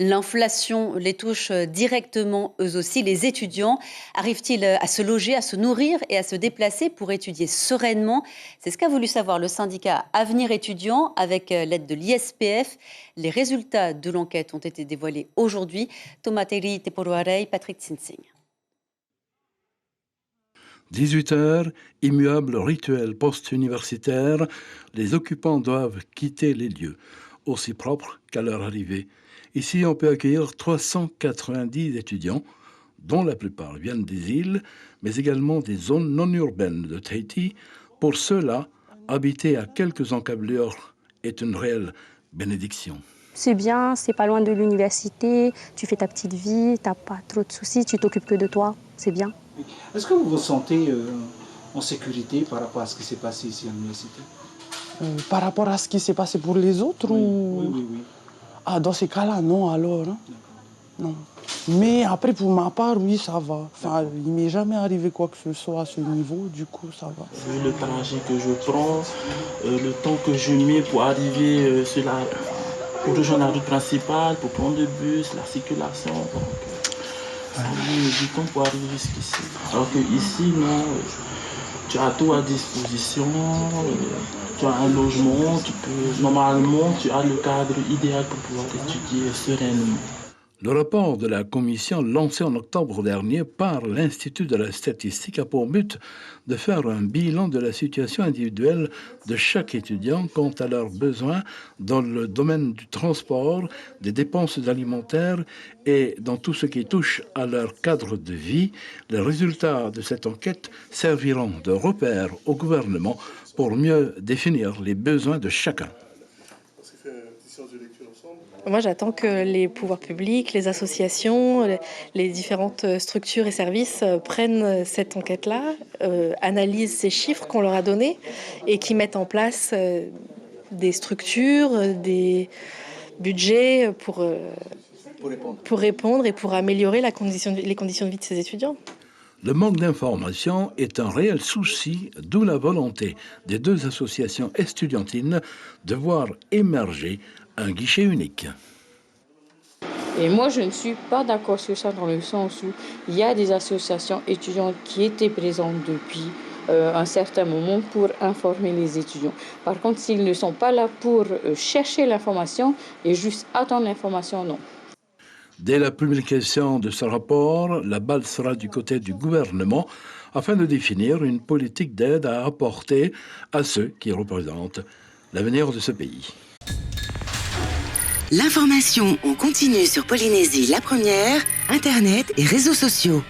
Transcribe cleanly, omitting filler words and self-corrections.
L'inflation les touche directement eux aussi. Les étudiants arrivent-ils à se loger, à se nourrir et à se déplacer pour étudier sereinement? C'est ce qu'a voulu savoir le syndicat Avenir étudiant avec l'aide de l'ISPF. Les résultats de l'enquête ont été dévoilés aujourd'hui. Thomas Terry, Teporoarei, Patrick Tsinsing. 18h, immuable rituel post-universitaire, les occupants doivent quitter les lieux, aussi propres qu'à leur arrivée. Ici, on peut accueillir 390 étudiants, dont la plupart viennent des îles, mais également des zones non urbaines de Tahiti. Pour ceux-là, habiter à quelques encablures est une réelle bénédiction. C'est bien, c'est pas loin de l'université, tu fais ta petite vie, t'as pas trop de soucis, tu t'occupes que de toi, c'est bien. Est-ce que vous vous sentez en sécurité par rapport à ce qui s'est passé ici à l'université? Par rapport à ce qui s'est passé pour les autres Oui. Ah, dans ces cas-là, non, alors. Hein? Non. Mais après, pour ma part, oui, ça va. Enfin, il m'est jamais arrivé quoi que ce soit à ce niveau, du coup, ça va. Le trajet que je prends, le temps que je mets pour arriver pour rejoindre la route principale, pour prendre le bus, la circulation. Donc, ça met du temps pour arriver jusqu'ici. Alors qu'ici, non, tu as tout à disposition, tu as un logement, normalement, tu as le cadre idéal pour pouvoir étudier sereinement. Le rapport de la commission lancé en octobre dernier par l'Institut de la statistique a pour but de faire un bilan de la situation individuelle de chaque étudiant quant à leurs besoins dans le domaine du transport, des dépenses alimentaires et dans tout ce qui touche à leur cadre de vie. Les résultats de cette enquête serviront de repère au gouvernement pour mieux définir les besoins de chacun. Moi, j'attends que les pouvoirs publics, les associations, les différentes structures et services prennent cette enquête-là, analysent ces chiffres qu'on leur a donnés et qui mettent en place des structures, des budgets pour répondre et pour améliorer les conditions de vie de ces étudiants. Le manque d'information est un réel souci, d'où la volonté des deux associations estudiantines de voir émerger un guichet unique. Et moi, je ne suis pas d'accord sur ça dans le sens où il y a des associations étudiantes qui étaient présentes depuis un certain moment pour informer les étudiants. Par contre, s'ils ne sont pas là pour chercher l'information et juste attendre l'information, non. Dès la publication de ce rapport, la balle sera du côté du gouvernement afin de définir une politique d'aide à apporter à ceux qui représentent l'avenir de ce pays. L'information en continu sur Polynésie la première, Internet et réseaux sociaux.